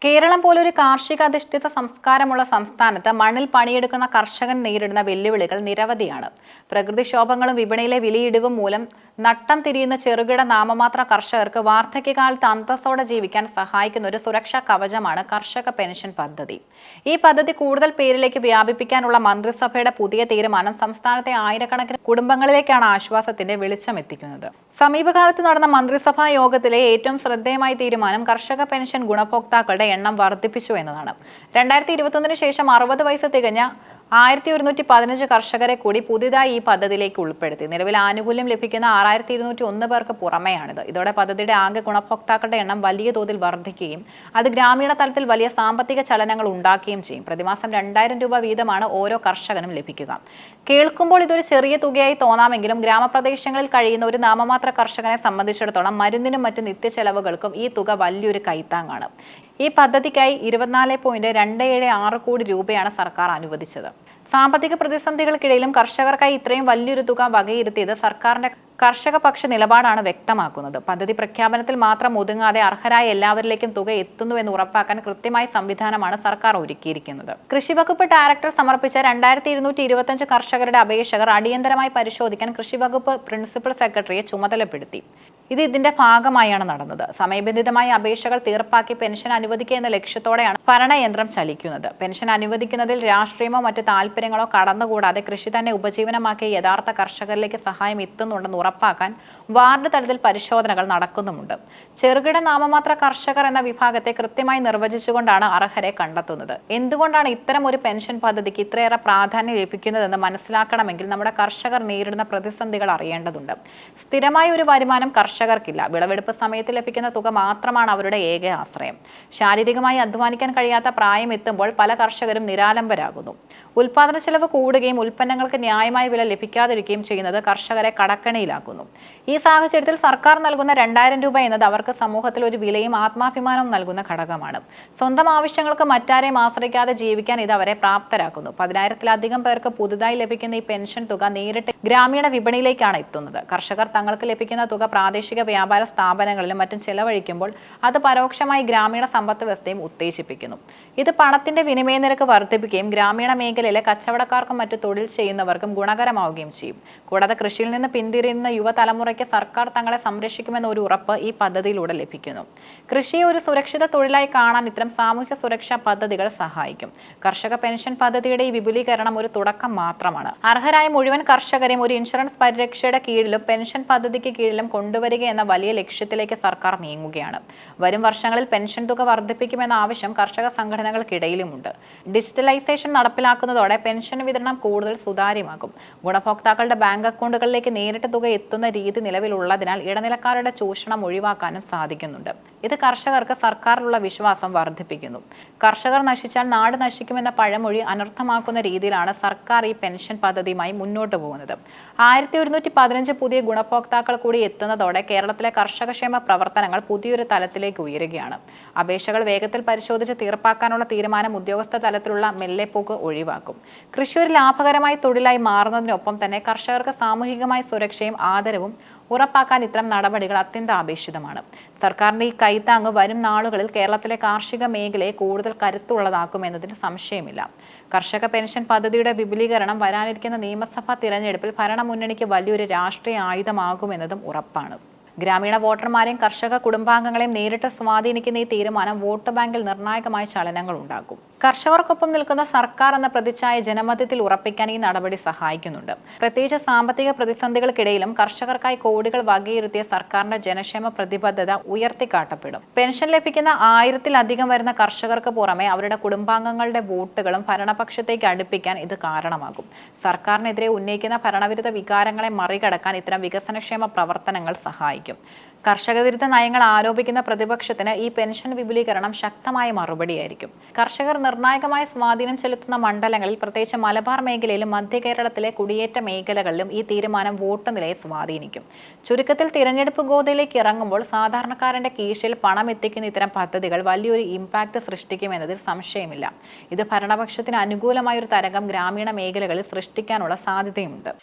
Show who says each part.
Speaker 1: കേരളം പോലൊരു കാർഷിക അധിഷ്ഠിത സംസ്കാരമുള്ള സംസ്ഥാനത്ത് മണ്ണിൽ പണിയെടുക്കുന്ന കർഷകൻ നേരിടുന്ന വെല്ലുവിളികൾ നിരവധിയാണ്. പ്രകൃതിക്ഷോഭങ്ങളും വിപണിയിലെ വിലയിടിവും മൂലം നട്ടം തിരിയുന്ന ചെറുകിട നാമമാത്ര കർഷകർക്ക് വാർദ്ധക്യകാലത്ത് അന്തസ്സോടെ ജീവിക്കാൻ സഹായിക്കുന്ന ഒരു സുരക്ഷാ കവചമാണ് കർഷക പെൻഷൻ പദ്ധതി. ഈ പദ്ധതി കൂടുതൽ പേരിലേക്ക് വ്യാപിപ്പിക്കാനുള്ള മന്ത്രിസഭയുടെ പുതിയ തീരുമാനം സംസ്ഥാനത്തെ ആയിരക്കണക്കിന് കുടുംബങ്ങളിലേക്കാണ് ആശ്വാസത്തിന്റെ വെളിച്ചമെത്തിക്കുന്നത്. സമീപകാലത്ത് നടന്ന മന്ത്രിസഭാ യോഗത്തിലെ ഏറ്റവും ശ്രദ്ധേയമായ തീരുമാനം കർഷക പെൻഷൻ ഗുണഭോക്താക്കളുടെ എണ്ണം വർദ്ധിപ്പിച്ചു എന്നതാണ്. 2021 ശേഷം 60 വയസ്സ് തികഞ്ഞ 1115 കർഷകരെ കൂടി പുതിയതായി ഈ പദ്ധതിയിലേക്ക് ഉൾപ്പെടുത്തി. നിലവിൽ ആനുകൂല്യം ലഭിക്കുന്ന 6201 പേർക്ക് പുറമെയാണിത്. ഇതോടെ പദ്ധതിയുടെ ആകെ ഗുണഭോക്താക്കളുടെ എണ്ണം വലിയ തോതിൽ വർദ്ധിക്കുകയും അത് ഗ്രാമീണ തലത്തിൽ വലിയ സാമ്പത്തിക ചലനങ്ങൾ ഉണ്ടാക്കുകയും ചെയ്യും. പ്രതിമാസം 2000 രൂപ വീതമാണ് ഓരോ കർഷകനും ലഭിക്കുക. കേൾക്കുമ്പോൾ ഇതൊരു ചെറിയ തുകയായി തോന്നാമെങ്കിലും ഗ്രാമപ്രദേശങ്ങളിൽ കഴിയുന്ന ഒരു നാമമാത്ര കർഷകനെ സംബന്ധിച്ചിടത്തോളം മരുന്നിനും മറ്റ് നിത്യചെലവുകൾക്കും ഈ തുക വലിയൊരു കൈത്താങ്ങാണ്. ഈ പദ്ധതിക്കായി 24.276 കോടി രൂപയാണ് സർക്കാർ അനുവദിച്ചത്. സാമ്പത്തിക പ്രതിസന്ധികൾക്കിടയിലും കർഷകർക്കായി ഇത്രയും വലിയൊരു തുക വകയിരുത്തിയത് സർക്കാരിന്റെ കർഷകപക്ഷ നിലപാടാണ് വ്യക്തമാക്കുന്നത്. പദ്ധതി പ്രഖ്യാപനത്തിൽ മാത്രം ഒതുങ്ങാതെ അർഹരായ എല്ലാവരിലേക്കും തുക എത്തുന്നുവെന്ന് ഉറപ്പാക്കാൻ കൃത്യമായ സംവിധാനമാണ് സർക്കാർ ഒരുക്കിയിരിക്കുന്നത്. കൃഷിവകുപ്പ് ഡയറക്ടർ സമർപ്പിച്ച 2225 കർഷകരുടെ അപേക്ഷകൾ അടിയന്തരമായി പരിശോധിക്കാൻ കൃഷിവകുപ്പ് പ്രിൻസിപ്പൽ സെക്രട്ടറിയെ ചുമതലപ്പെടുത്തി. ഇതിന്റെ ഭാഗമായാണ് നടന്നത്. സമയബന്ധിതമായി അപേക്ഷകൾ തീർപ്പാക്കി പെൻഷൻ അനുവദിക്കുക എന്ന ലക്ഷ്യത്തോടെയാണ് ഭരണയന്ത്രം ചലിക്കുന്നത്. പെൻഷൻ അനുവദിക്കുന്നതിൽ രാഷ്ട്രീയമോ മറ്റ് താല്പര്യങ്ങളോ കടന്നുകൂടാതെ കൃഷി തന്നെ ഉപജീവനമാക്കിയ യഥാർത്ഥ കർഷകരിലേക്ക് സഹായം എത്തുന്നുണ്ടെന്ന് ഉറപ്പാക്കാൻ വാർഡ് തലത്തിൽ പരിശോധനകൾ നടക്കുന്നുമുണ്ട്. ചെറുകിട നാമമാത്ര കർഷകർ എന്ന വിഭാഗത്തെ കൃത്യമായി നിർവചിച്ചുകൊണ്ടാണ് അർഹരെ കണ്ടെത്തുന്നത്. എന്തുകൊണ്ടാണ് ഇത്തരം ഒരു പെൻഷൻ പദ്ധതിക്ക് ഇത്രയേറെ പ്രാധാന്യം ലഭിക്കുന്നതെന്ന് മനസ്സിലാക്കണമെങ്കിൽ നമ്മുടെ കർഷകർ നേരിടുന്ന പ്രതിസന്ധികൾ അറിയേണ്ടതുണ്ട്. സ്ഥിരമായ ഒരു വരുമാനം കർഷകർക്കില്ല. വിളവെടുപ്പ് സമയത്ത് ലഭിക്കുന്ന തുക മാത്രമാണ് അവരുടെ ഏക ആശ്രയം. ശാരീരികമായി അധ്വാനിക്കാൻ കഴിയാത്ത പ്രായം എത്തുമ്പോൾ പല കർഷകരും നിരാലംബരാകുന്നു. ഉൽപാദന ചെലവ് കൂടുകയും ഉൽപ്പന്നങ്ങൾക്ക് ന്യായമായ വില ലഭിക്കാതിരിക്കുകയും ചെയ്യുന്നത് കർഷകരെ കടക്കണിയിലാക്കുന്നു. ഈ സാഹചര്യത്തിൽ സർക്കാർ നൽകുന്ന 2000 രൂപ എന്നത് അവർക്ക് സമൂഹത്തിൽ ഒരു വിലയും ആത്മാഭിമാനവും നൽകുന്ന ഘടകമാണ്. സ്വന്തം ആവശ്യങ്ങൾക്ക് മറ്റാരെയും ആശ്രയിക്കാതെ ജീവിക്കാൻ ഇത് അവരെ പ്രാപ്തരാക്കുന്നു. 10,000-ലധികം പേർക്ക് പുതുതായി ലഭിക്കുന്ന ഈ പെൻഷൻ തുക നേരിട്ട് ഗ്രാമീണ വിപണിയിലേക്കാണ് എത്തുന്നത്. കർഷകർ തങ്ങൾക്ക് ലഭിക്കുന്ന തുക പ്രാദേശിക വ്യാപാര സ്ഥാപനങ്ങളിലും മറ്റും ചെലവഴിക്കുമ്പോൾ അത് പരോക്ഷമായി ഗ്രാമീണ സമ്പദ് വ്യവസ്ഥയും ഉത്തേജിപ്പിക്കുന്നു. ഇത് പണത്തിന്റെ വിനിമയ നിരക്ക് വർദ്ധിപ്പിക്കുകയും ഗ്രാമീണ മേഖലയിലെ കച്ചവടക്കാർക്കും മറ്റ് തൊഴിൽ ചെയ്യുന്നവർക്കും ഗുണകരമാവുകയും ചെയ്യും. കൂടാതെ കൃഷിയിൽ നിന്ന് പിന്തിരിയുന്ന യുവതലമുറയ്ക്ക് സർക്കാർ തങ്ങളെ സംരക്ഷിക്കുമെന്ന ഒരു ഉറപ്പ് ഈ പദ്ധതിയിലൂടെ ലഭിക്കുന്നു. കൃഷിയെ ഒരു സുരക്ഷിത തൊഴിലായി കാണാൻ ഇത്തരം സാമൂഹ്യ സുരക്ഷാ പദ്ധതികൾ സഹായിക്കും. കർഷക പെൻഷൻ പദ്ധതിയുടെ ഈ വിപുലീകരണം ഒരു തുടക്കം മാത്രമാണ്. അർഹരായ മുഴുവൻ കർഷകരെയും ഒരു ഇൻഷുറൻസ് പരിരക്ഷയുടെ കീഴിലും പെൻഷൻ പദ്ധതിക്ക് കീഴിലും കൊണ്ടുവരിക എന്ന വലിയ ലക്ഷ്യത്തിലേക്ക് സർക്കാർ നീങ്ങുകയാണ്. വരും വർഷങ്ങളിൽ പെൻഷൻ തുക വർദ്ധിപ്പിക്കുമെന്ന ആവശ്യം കർഷക സംഘടനകൾക്കിടയിലുമുണ്ട്. ഡിജിറ്റലൈസേഷൻ നടപ്പിലാക്കുന്നതോടെ പെൻഷൻ വിതരണം കൂടുതൽ സുതാര്യമാകും. ഗുണഭോക്താക്കളുടെ ബാങ്ക് അക്കൗണ്ടുകളിലേക്ക് നേരിട്ട് തുക എത്തുന്ന രീതി നിലവിലുള്ളതിനാൽ ഇടനിലക്കാരുടെ ചൂഷണം ഒഴിവാക്കാനും സാധിക്കുന്നുണ്ട്. ഇത് കർഷകർക്ക് സർക്കാരിലുള്ള വിശ്വാസം വർദ്ധിപ്പിക്കുന്നു. കർഷകർ നശിച്ചാൽ നാട് നശിക്കുമെന്ന പഴമൊഴി അനർത്ഥമാക്കുന്ന രീതിയിലാണ് സർക്കാർ ഈ പെൻഷൻ പദ്ധതിയുമായി മുന്നോട്ട് പോകുന്നത്. 1115 പുതിയ ഗുണഭോക്താക്കൾ കൂടി എത്തുന്നതോടെ കേരളത്തിലെ കർഷകക്ഷേമ പ്രവർത്തനങ്ങൾ പുതിയൊരു തലത്തിലേക്ക് ഉയരുകയാണ്. അപേക്ഷകൾ വേഗത്തിൽ പരിശോധിച്ച് തീർപ്പാക്കാനുള്ള തീരുമാനം ഉദ്യോഗസ്ഥ തലത്തിലുള്ള മെല്ലെപ്പോക്ക് ഒഴിവാക്കും. കൃഷി ഒരു ലാഭകരമായ തൊഴിലായി മാറുന്നതിനൊപ്പം തന്നെ കർഷകർക്ക് സാമൂഹികമായ സുരക്ഷയും ആദരവും ഉറപ്പാക്കാൻ ഇത്തരം നടപടികൾ അത്യന്താപേക്ഷിതമാണ്. സർക്കാരിന്റെ ഈ കൈത്താങ്ങ് വരും നാളുകളിൽ കേരളത്തിലെ കാർഷിക മേഖലയെ കൂടുതൽ കരുത്തുള്ളതാക്കുമെന്നതിന് സംശയമില്ല. കർഷക പെൻഷൻ പദ്ധതിയുടെ വിപുലീകരണം വരാനിരിക്കുന്ന നിയമസഭാ തിരഞ്ഞെടുപ്പിൽ ഭരണമുന്നണിക്ക് വലിയൊരു രാഷ്ട്രീയ ആയുധമാകുമെന്നതും ഉറപ്പാണ്. ഗ്രാമീണ വോട്ടർമാരെയും കർഷക കുടുംബാംഗങ്ങളെയും നേരിട്ട് സ്വാധീനിക്കുന്ന ഈ തീരുമാനം വോട്ട് ബാങ്കിൽ നിർണായകമായ ചലനങ്ങൾ ഉണ്ടാക്കും. കർഷകർക്കൊപ്പം നിൽക്കുന്ന സർക്കാർ എന്ന പ്രതിച്ഛായ ജനമധ്യത്തിൽ ഉറപ്പിക്കാൻ ഈ നടപടി സഹായിക്കുന്നുണ്ട്. പ്രത്യേകിച്ച് സാമ്പത്തിക പ്രതിസന്ധികൾക്കിടയിലും കർഷകർക്കായി കോടികൾ വകയിരുത്തിയ സർക്കാരിന്റെ ജനക്ഷേമ പ്രതിബദ്ധത ഉയർത്തിക്കാട്ടപ്പെടും. പെൻഷൻ ലഭിക്കുന്ന 1000-ലധികം വരുന്ന കർഷകർക്ക് പുറമെ അവരുടെ കുടുംബാംഗങ്ങളുടെ വോട്ടുകളും ഭരണപക്ഷത്തേക്ക് അടുപ്പിക്കാൻ ഇത് കാരണമാകും. സർക്കാരിനെതിരെ ഉന്നയിക്കുന്ന ഭരണവിരുദ്ധ വികാരങ്ങളെ മറികടക്കാൻ ഇത്തരം വികസനക്ഷേമ പ്രവർത്തനങ്ങൾ സഹായിക്കും. കർഷക വിരുദ്ധ നയങ്ങൾ ആരോപിക്കുന്ന പ്രതിപക്ഷത്തിന് ഈ പെൻഷൻ വിപുലീകരണം ശക്തമായ മറുപടിയായിരിക്കും. കർഷകർ നിർണായകമായ സ്വാധീനം ചെലുത്തുന്ന മണ്ഡലങ്ങളിൽ, പ്രത്യേകിച്ച് മലബാർ മേഖലയിലും മധ്യ കേരളത്തിലെ കുടിയേറ്റ മേഖലകളിലും ഈ തീരുമാനം വോട്ട് നിലയെ സ്വാധീനിക്കും. ചുരുക്കത്തിൽ തിരഞ്ഞെടുപ്പ് ഗോതയിലേക്ക് ഇറങ്ങുമ്പോൾ സാധാരണക്കാരന്റെ കീശയിൽ പണം എത്തിക്കുന്ന ഇത്തരം പദ്ധതികൾ വലിയൊരു ഇമ്പാക്ട് സൃഷ്ടിക്കുമെന്നതിൽ സംശയമില്ല. ഇത് ഭരണപക്ഷത്തിന് അനുകൂലമായ ഒരു തരംഗം ഗ്രാമീണ മേഖലകളിൽ സൃഷ്ടിക്കാനുള്ള സാധ്യതയുമുണ്ട്.